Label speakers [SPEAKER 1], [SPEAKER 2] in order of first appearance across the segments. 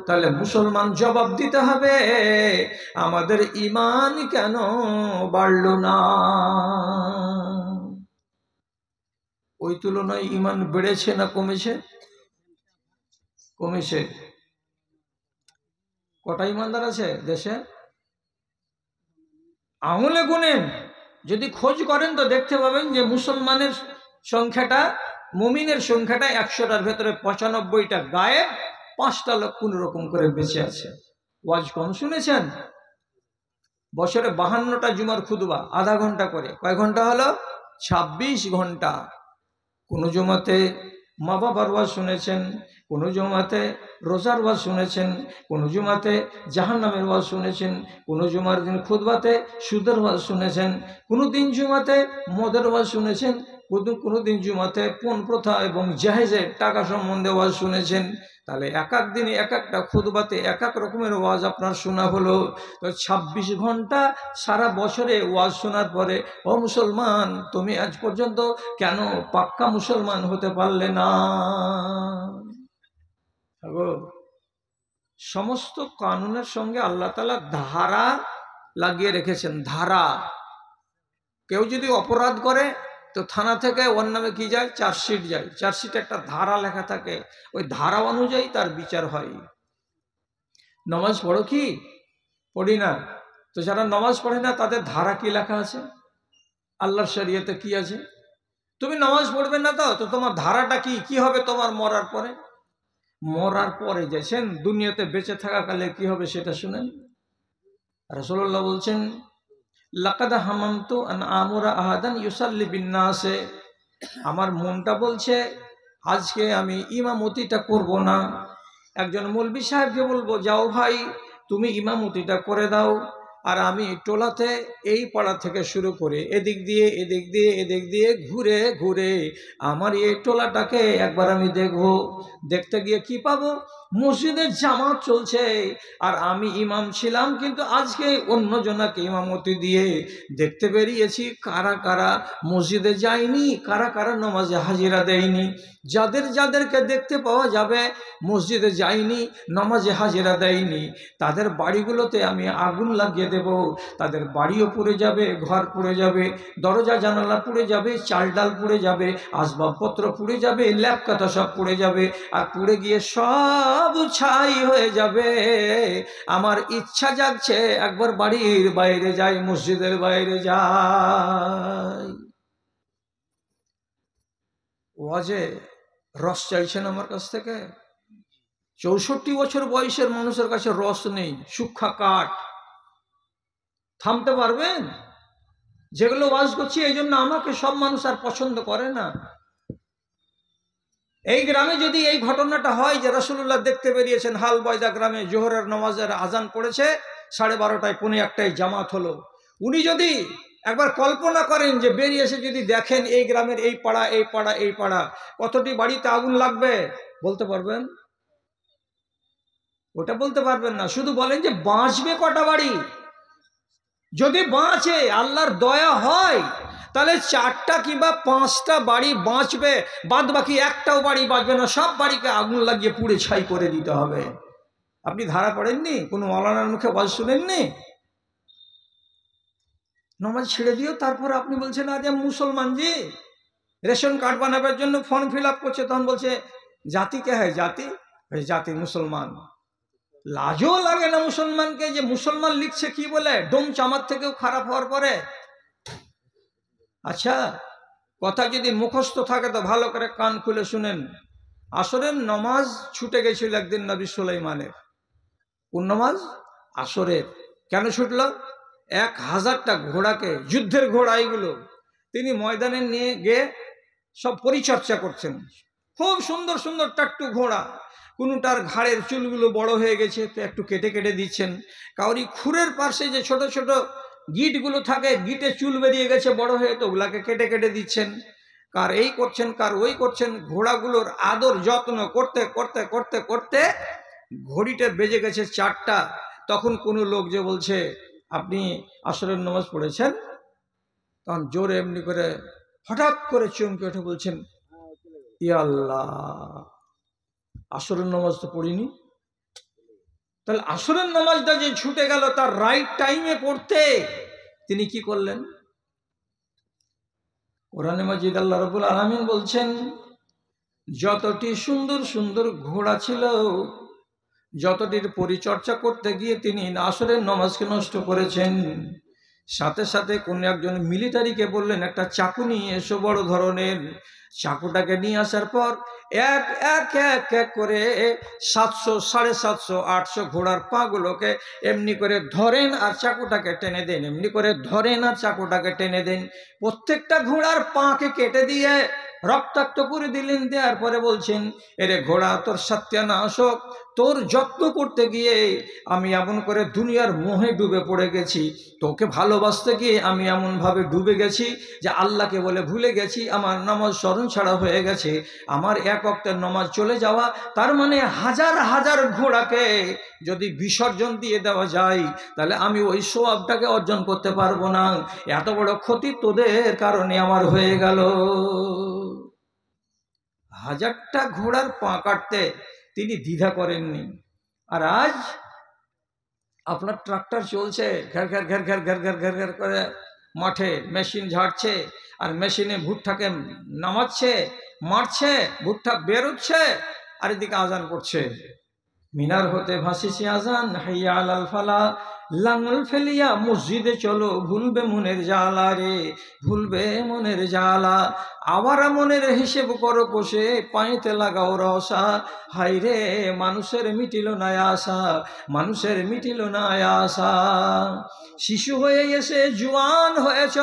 [SPEAKER 1] তাহলে মুসলমান জবাব দিতে হবে, আমাদের ঈমান কেন বাড়ল না? ওই তুলনায় ঈমান বেড়েছে না কমেছে? কমেছে। কটা ঈমানদার আছে দেশে? আঙুলে গুনেন। যদি খোঁজ করেন তো দেখতে পাবেন যে মুসলমানের সংখ্যাটা, মুমিনের সংখ্যাটা 100টার ভেতরে 95টা গায়েব, 5টা লোক কোন রকম করে বেঁচে আছে। ওয়াজ কম শুনেছেন? বছরে 52টা জুমার খুতবা, আধা ঘন্টা করে। কয় ঘন্টা হলো? 26 ঘন্টা। কোন জুমাতে মা বাবার ওয়াজ শুনেছেন, কোন জুমাতে রোজার ওয়াজ শুনেছেন, কোন জুমাতে জাহান্নামের ওয়াজ শুনেছেন, কোন জুমার দিন খুতবাতে সুদের ওয়াজ শুনেছেন, কোন দিন জুমাতে মদের ওয়াজ শুনেছেন, কোন দিন জুমাতে পণ প্রথা এবং জাহেজের টাকা সম্বন্ধে ওয়াজ শুনেছেন। তাহলে এক এক দিনে এক একটা খুতবাতে এক এক রকমের ওয়াজ আপনার শোনা হলো। তো 26 ঘন্টা সারা বছরে ওয়াজ শোনার পরে, ও মুসলমান, তুমি আজ পর্যন্ত কেন পাক্কা মুসলমান হতে পারলে না? সমস্ত কানুনের সঙ্গে আল্লাহ তাআলা ধারা লাগিয়ে রেখেছেন। ধারা। কেউ যদি অপরাধ করে তো থানা থেকে ওর নামে কি যায়? চার্জশিট যায়। চার্জশিটে একটা ধারা লেখা থাকে, ওই ধারা অনুযায়ী তার বিচার হয়। নামাজ পড়ো কি? পড়ি না। তো যারা নামাজ পড়ে না তাদের ধারা কি লেখা আছে? আল্লাহর শরীয়তে কি আছে? তুমি নামাজ পড়বে না তো তোমার ধারাটা কি? কি হবে তোমার মরার পরে? মরার পরে যাচ্ছেন, দুনিয়াতে বেঁচে থাকাকালে কি হবে সেটা শুনেন। রাসূলুল্লাহ বলছেন, লাকাদ হামামতু আন আমুরা আহাদান ইউসাল্লি বিন্নাসে, আমার মনটা বলছে আজকে আমি ইমামতিটা করব না। একজন মৌলবি সাহেবকে বলবো, যাও ভাই তুমি ইমামতিটা করে দাও, আর আমি টোলাতে এই পাড়া থেকে শুরু করে এদিক দিয়ে এদিক দিয়ে এদিক দিয়ে ঘুরে ঘুরে আমার এই টোলাটাকে একবার আমি দেখবো। দেখতে গিয়ে কি পাবো? মসজিদের জামাত চলছে আর আমি ইমাম ছিলাম, কিন্তু আজকে অন্যজনাকে ইমামতি দিয়ে দেখতে বেরিয়েছি কারা কারা মসজিদে যায়নি, কারা কারা নামাজে হাজিরা দেয়নি। যাদের যাদেরকে দেখতে পাওয়া যাবে মসজিদে যায়নি, নামাজে হাজিরা দেয়নি, তাদের বাড়িগুলোতে আমি আগুন লাগিয়ে দেব। তাদের বাড়িও পুড়ে যাবে, ঘর পুড়ে যাবে, দরজা জানালা পুড়ে যাবে, চাল ডাল পুড়ে যাবে, আসবাবপত্র পুড়ে যাবে, ল্যাপ কাটা সব পুড়ে যাবে, আর পুড়ে গিয়ে সব ছাই হয়ে যাবে। আমার ইচ্ছা জাগছে একবার বাড়ির বাইরে যাই, মসজিদের বাইরে যাই। ওয়াজে রস চাইছেন আমার কাছ থেকে? 64 বছর বয়সের মানুষের কাছে রস নেই, শুক্ষা কাঠ। থামতে পারবেন? যেগুলো ওয়াজ করছি এই জন্য আমাকে সব মানুষ আর পছন্দ করে না। এই গ্রামে যদি এই ঘটনাটা হয় যে রাসূলুল্লাহ দেখতে বেরিয়েছেন হালবয়দা গ্রামে, জোহরের নামাজের আজান পড়েছে, 12:30 পৌনে 1টায় জামাত হলো, উনি যদি একবার কল্পনা করেন যে বেরিয়েছে, যদি দেখেন এই গ্রামের এই পাড়া এই পাড়া এই পাড়া, কতটি বাড়িতে আগুন লাগবে বলতে পারবেন? ওটা বলতে পারবেন না। শুধু বলেন যে বাঁচবে কটা বাড়ি। যদি বাঁচে, আল্লাহর দয়া হয়, তাহলে 4টা কিংবা 5টা বাড়ি বাঁচবে, বাদ বাকি একটাও বাড়ি বাঁচবে না। সব বাড়িকে আগুন লাগিয়ে পুড়ে ছাই করে দিতে হবে। আপনি ধারা পড়েননি? কোনো মৌলানার মুখে ওয়াজ শুনেননি? নামাজ ছেড়ে দিও, তারপর আপনি বলছেন আরে মুসলমান জি, রেশন কার্ড বানাবার জন্য ফর্ম ফিল আপ করছে, তখন বলছে জাতি কে হয়? জাতি? জাতি মুসলমান। লাজও লাগে না মুসলমানকে যে মুসলমান লিখছে কি বলে, ডোম চামার থেকেও খারাপ হওয়ার পরে। আচ্ছা, কথা যদি মুখস্থ থাকে তো ভালো করে কান খুলে শুনেন। আসরের নামাজ ছুটে গেছিল একদিন নবী সুলাইমানের। কোন নামাজ? আসরের। কেন ছুটল? 1000টা ঘোড়াকে, যুদ্ধের ঘোড়া এগুলো, তিনি ময়দানে নিয়ে গিয়ে সব পরিচর্যা করছেন। খুব সুন্দর সুন্দর টাট্টু ঘোড়া, কোনোটার ঘাড়ের চুলগুলো বড় হয়ে গেছে তো একটু কেটে কেটে দিচ্ছেন, কাউরি খুরের পাশে যে ছোট ছোট গিটগুলো থাকে, গিটে চুল বেরিয়ে গেছে বড় হয়ে, তো ওগুলাকে কেটে কেটে দিচ্ছেন। কার এই করছেন, কার ওই করছেন। ঘোড়াগুলোর আদর যত্ন করতে করতে করতে করতে ঘড়িতে বেজে গেছে 4টা। তখন কোনো লোক যে বলছে আপনি আসরের নামাজ পড়েছেন? তখন জোরে এমনি করে হঠাৎ করে চমকে উঠে বলছেন, ইয়া আল্লাহ, আসরের নামাজ তো পড়িনি। তাহলে আসরের নামাজটা যে ছুটে গেল তার রাইট টাইমে পড়তে, তিনি কি করলেন? কোরআনে মাজিদ আল্লাহ রাব্বুল আলামিন বলছেন, যতটি সুন্দর সুন্দর ঘোড়া ছিল, যতটির পরিচর্যা করতে গিয়ে তিনি আসরের নামাজকে নষ্ট করেছেন। সাথে সাথে কোন একজন মিলিটারিকে বললেন, একটা চাকু নিয়ে এসো বড় ধরনের। চাকুটাকে নিয়ে আসার পর এক এক এক এক করে 700, 750, 800 ঘোড়ার পাগুলোকে এমনি করে ধরেন আর চাকুটাকে টেনে দেন, এমনি করে ধরেন আর চাকুটাকে টেনে দেন। প্রত্যেকটা ঘোড়ার পাকে কেটে দিয়ে রক্তাক্ত করে দিলেন। দেওয়ার পরে বলছেন, এরে ঘোড়া, তোর সত্যানাশ হোক, তোর যত্ন করতে গিয়ে আমি এমন করে দুনিয়ার মোহে ডুবে পড়ে গেছি, তোকে ভালোবাসতে গিয়ে আমি এমনভাবে ডুবে গেছি যে আল্লাহকে বলে ভুলে গেছি, আমার নামাজ স্মরণ ছাড়া হয়ে গেছে। আমার এক ওয়াক্তের নামাজ চলে যাওয়া, তার মানে হাজার হাজার ঘোড়াকে যদি বিসর্জন দিয়ে দেওয়া যায় তাহলে আমি ওই সওয়াবটাকে অর্জন করতে পারবো না। এত বড় ক্ষতি তোদের কারণে আমার হয়ে গেল। হাজারটা ঘোড়ার পা কাটতে তিনি দ্বিধা করেননি। আর আজ আপনার ট্রাক্টর চলছে, ঘের ঘের ঘের ঘের ঘের ঘের ঘের ঘের করে মাঠে মেশিন ঝাড়ছে, আর মেশিনে ভুট্টাকে নামাচ্ছে, মারছে, ভুট্টা বেরোচ্ছে, আর এদিকে আজান পড়ছে। মিনার হতে ভাসিছে আজান, হাইয়া আলাল ফালা, লাঙল ফেলিয়া মসজিদে চলো, ভুলবে মনের জ্বালা রে, ভুলবে মনের জ্বালা। আবার মনের হিসেব করো কষে, পাইতে লাগাও রসা। হাই রে মানুষের মিটিল না আশা, মানুষের মিটিল না আশা। শিশু হয়ে এসে জোয়ান হয়েছ,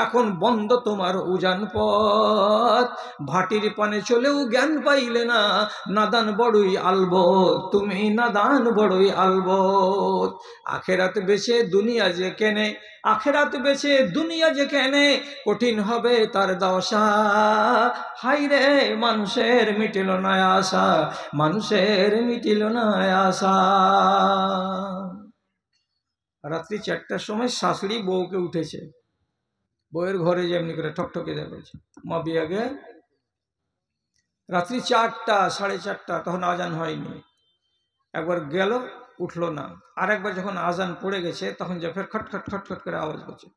[SPEAKER 1] এখন বন্ধ তোমার উজান পথ। ভাটির পানে চলেও জ্ঞান পাইলে না, নাদান বড়ই আলবত, তুমি নাদান বড়ই আলবত। আখেরাত বেছে দুনিয়া যে কেনে, আখেরাত বেছে দুনিয়া যে কেনে, কঠিন হবে তার দশা। হাই রে মানুষের মিটিল না আশা, মানুষের মিটিল না আশা। রাত্রি 4টার সময় শাশুড়ি বউকে উঠেছে, বউয়ের ঘরে যে এমনি করে ঠকঠকে দেখেছে, মা বিয়াগে। রাত্রি 4টা, 4:30, তখন আজান হয়নি। একবার গেল, উঠলো না। আর একবার যখন আজান পড়ে গেছে তখন যে ফের খটখট খটখট করে আওয়াজ করছে,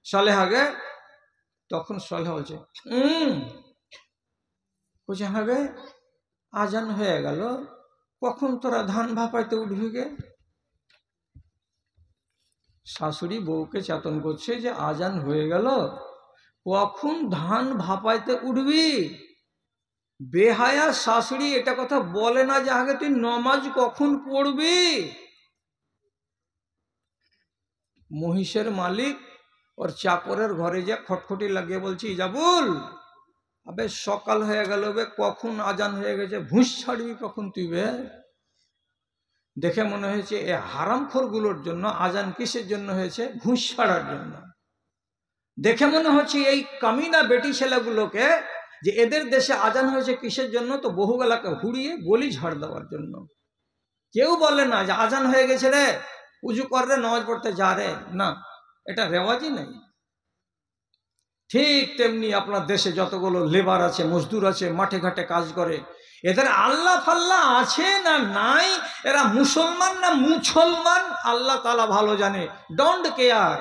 [SPEAKER 1] সালেহাগে। তখন সালেহা বলছে, বলছে, হ্যাঁ গে, আজান হয়ে গেল, কখন তোরা ধান ভাপাইতে উঠবি গে? শাশুড়ি বউকে চেতন করছে যে আজান হয়ে গেল, কখন ধান ভাপাইতে উঠবি? বেহায়া শাশুড়ি এটা কথা বলে না যে আগে তুই নমাজ কখন পড়বি। মহিষের মালিক ওর চাকরের ঘরে যে খটখটি লাগিয়ে বলছি, ইজাবুল, আবে সকাল হয়ে গেল বে, কখন আজান হয়ে গেছে, ভুঁস ছাড়বি কখন তুই বে? দেখে মনে হয়েছে এ হারামখোরগুলোর জন্য আজান কিসের জন্য হয়েছে? ভুঁস ছাড়ার জন্য। দেখে মনে হচ্ছে এই কামিনা বেটি ছেলেগুলোকে যে এদের দেশে আজান হয়েছে কিসের জন্য? তো বহুবেলাকে হুড়িয়ে গলি ঝাড় দেওয়ার জন্য। কেউ বলে না যে আজান হয়ে গেছে রে, উজু কর রে, নামাজ পড়তে যা রে, না, এটা রেওয়াজই নেই। ঠিক তেমনি আপনার দেশে যতগুলো লেবার আছে, মজদুর আছে, মাঠে ঘাটে কাজ করে, এদের আল্লাহ ফাল্লাহ আছে না নাই, এরা মুসলমান না মুসলমান আল্লাহ তাআলা ভালো জানে, ডোন্ট কেয়ার,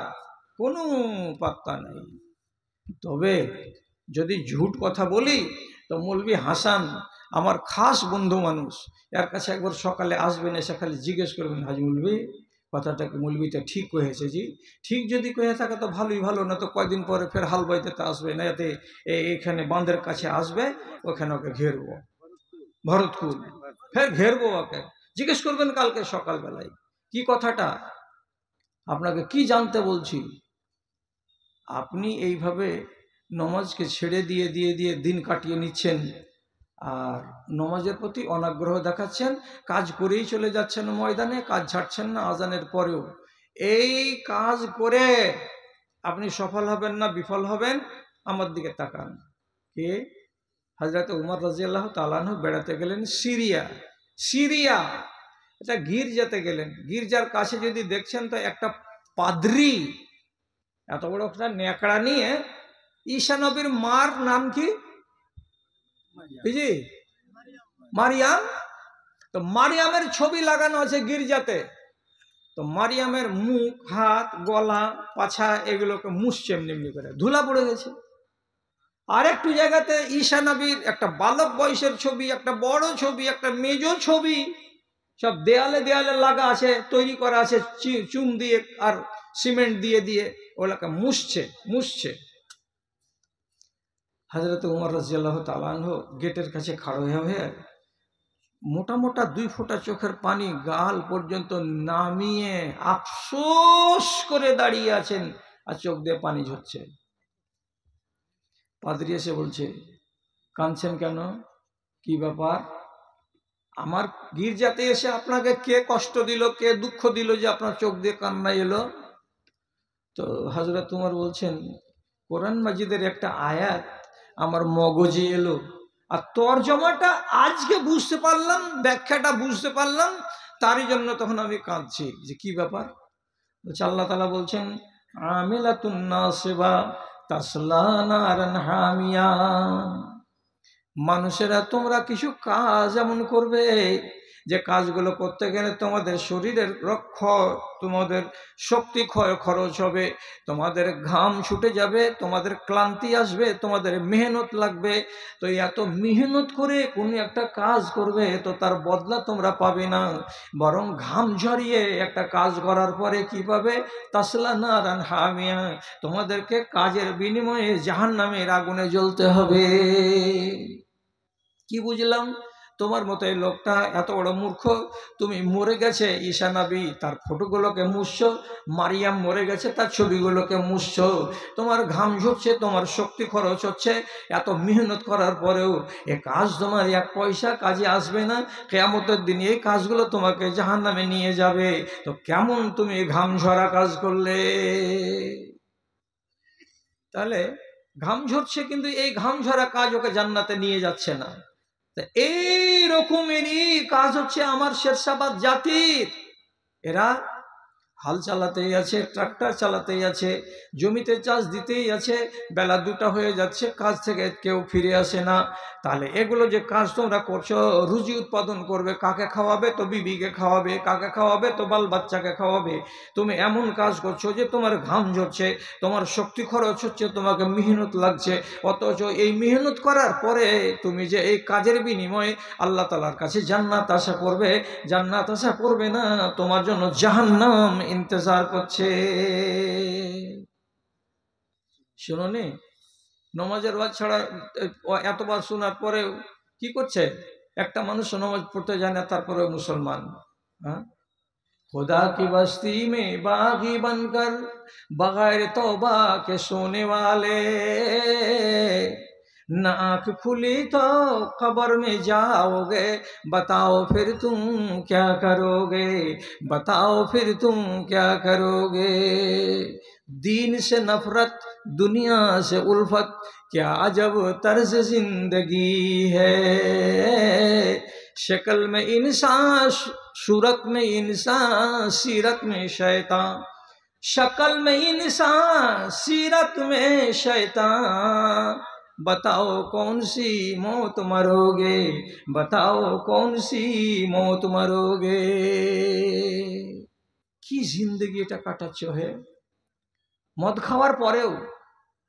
[SPEAKER 1] কোনো পাত্তা নেই। তবে যদি ঝুট কথা বলি তো মৌলভী হাসান আমার খাস বন্ধু মানুষ, এর কাছে একবার সকালে আসবেন, এসে খালি জিজ্ঞেস করবেন, হাজি মৌলভী কথাটা কি মৌলভীটা ঠিক কয়েছে? জি ঠিক যদি কয়ে থাকে তো ভালোই ভালো, না তো কয়দিন পরে ফের হাল বাইতে আসবে না, এতে এখানে বাঁধের কাছে আসবে, ওখানে ওকে ঘেরবো, ভরতকুল, ফের ঘেরবো ওকে। জিজ্ঞেস করবেন কালকে সকালবেলায় কি কথাটা, আপনাকে কি জানতে বলছি। আপনি এইভাবে নমাজকে ছেড়ে দিয়ে দিয়ে দিয়ে দিন কাটিয়ে নিচ্ছেন, আর নমাজের প্রতি অনাগ্রহ দেখাচ্ছেন, কাজ করেই চলে যাচ্ছেন ময়দানে, কাজ ছাড়ছেন না আজানের পরেও। এই কাজ করে আপনি সফল হবেন না বিফল হবেন? আমার দিকে তাকান। কে? হযরত উমর রাদিয়াল্লাহু তাআলা আনহু বেড়াতে গেলেন সিরিয়া, এটা গির্জাতে গেলেন। গির্জার কাছে যদি দেখছেন তো একটা পাদ্রী এত বড় একটা নেকড়া নিয়ে, ঈসা নবীর মার নাম কি? জি মারিয়াম, তো মারিয়ামের ছবি লাগানো আছে গির্জাতে। তো মারিয়ামের মুখ, হাত, গলা, পাছা এগুলোকে মুছছে এমনি এমনি করে, ধুলা পড়ে গেছে। আর একটু জায়গাতে ঈসা নবীর একটা বালক বয়সের ছবি, একটা বড় ছবি, একটা মেজ ছবি, সব দেয়ালে দেয়ালে লাগা আছে, তৈরি করা আছে চুন দিয়ে আর সিমেন্ট দিয়ে দিয়ে, ওগুলোকে মুছছে। হযরত উমর রাদিয়াল্লাহু তাআলা আনহু গেটের কাছে খাড়া হয়ে মোটা মোটা 2 ফোঁটা চোখের পানি গাল পর্যন্ত নামিয়ে আফসোস করে দাঁড়িয়ে আছেন, আর চোখ দিয়ে পানি ঝরছে। পাদ্রী এসে বলছে, কাঁদছেন কেন, কি ব্যাপার? আমার গির্জাতে এসে আপনাকে কে কষ্ট দিল, কে দুঃখ দিল যে আপনার চোখ দিয়ে কান্না এলো? তো হযরত উমর বলছেন, কোরআন মাজিদের একটা আয়াত আমার মগজে এলো, আর তরজমাটা আজকে বুঝতে পারলাম, ব্যাখ্যাটা বুঝতে পারলাম, তারই জন্য তখন আমি কাঁদছি। যে কি ব্যাপার? বলছে আল্লাহ তাআলা বলছেন, আমিলাতুন নাসিবা তাসলা নারান হামিয়া। মানুষেরা তোমরা কিছু কাজ এমন করবে যে কাজগুলো করতে গেলে তোমাদের শরীরের তোমাদের শক্তি খরচ হবে, তোমাদের ঘাম ছুটে যাবে, তোমাদের ক্লান্তি আসবে, তোমাদের মেহনত লাগবে। তো এত মেহনত করে কোনো একটা কাজ করবে তো তার বদলা তোমরা পাবে না, বরং ঘাম ঝরিয়ে একটা কাজ করার পরে কি পাবে? তাসলা নারান হামিয়া, তোমাদেরকে কাজের বিনিময়ে জাহান্নামের আগুনে জ্বলতে হবে। কি বুঝলাম? তোমার মতো এই লোকটা এত বড় মূর্খ, তুমি মরে গেছে ঈসা নবী তার ফটোগুলোকে মুছছো, মারিয়াম মরে গেছে তার ছবিগুলোকে মুছছো, তোমার ঘাম ঝরছে, তোমার শক্তি খরচ হচ্ছে, এত মেহনত করার পরেও এ কাজ তোমার 1 পয়সা কাজে আসবে না। কিয়ামতের দিন এই কাজগুলো তোমাকে জাহান্নামে নিয়ে যাবে। তো কেমন তুমি ঘাম ঝরা কাজ করলে? তাহলে ঘাম ঝরছে, কিন্তু এই ঘাম ঝরা কাজ ওকে জান্নাতে নিয়ে যাচ্ছে না। এই রকমেরই কাজ হচ্ছে আমার শেরশাবাদ জাতির। এরা হাল চালাতেই আছে, ট্রাক্টর চালাতেই আছে, জমিতে চাষ দিতেই আছে, বেলা 2টা হয়ে যাচ্ছে, কাজ থেকে কেউ ফিরে আসে না। তাহলে এগুলো যে কাজ তোমরা করছো, রুজি উৎপাদন করবে, কাকে খাওয়াবে? তো বিবিকে খাওয়াবে, কাকে খাওয়াবে? তো বাল বাচ্চাকে খাওয়াবে। তুমি এমন কাজ করছো যে তোমার ঘাম ঝরছে, তোমার শক্তি খরচ হচ্ছে, তোমাকে মেহনত লাগছে, অথচ এই মেহনত করার পরে তুমি যে এই কাজের বিনিময়ে আল্লাহ তাআলার কাছে জান্নাত আশা করবে, জান্নাত আশা করবে না, তোমার জন্য জাহান্নাম ইন্তজার করছে। শুনোনি, নমাজের ওয়াজ ছাড়া এতবার শোনার পরেও কি করছে? একটা মানুষ নমাজ পড়তে যায় না, তারপরে মুসলমান। হ্যাঁ, खुदा की बस्ती में बागी बनकर बगैर तौबा के सोने वाले, ना आँख खुली तो कब्र में जाओगे, बताओ फिर तुम क्या करोगे, बताओ फिर तुम क्या करोगे। दीन से नफरत, दुनिया से उल्फत, क्या अजब तर्ज जिंदगी है। शक्ल में इंसान, सूरत में इंसान, सीरत में शैतान, शक्ल में इंसान, सीरत में शैतान, बताओ कौन सी मौत मरोगे, बताओ कौन सी मौत मरोगे। কি জিন্দেগি এটা কাটাচ্ছ হে। মদ খাওয়ার পরেও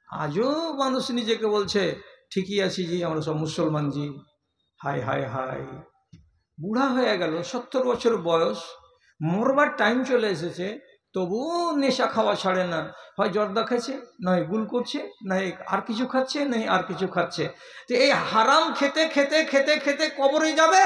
[SPEAKER 1] আজও মানুষ নিজেকে বলছে ঠিকই আছি জি, আমরা সব মুসলমান জি। হায় হায় হায়, বুড়া হয়ে গেল, 70 বছর বয়স, মরবার টাইম চলে এসেছে, তবুও নেশা খাওয়া ছাড়ে না। হয় জর্দা খাচ্ছে, নয় গুল করছে, নয় আর কিছু খাচ্ছে, নয় আর কিছু খাচ্ছে। তো এই হারাম খেতে খেতে খেতে খেতে কবরে যাবে।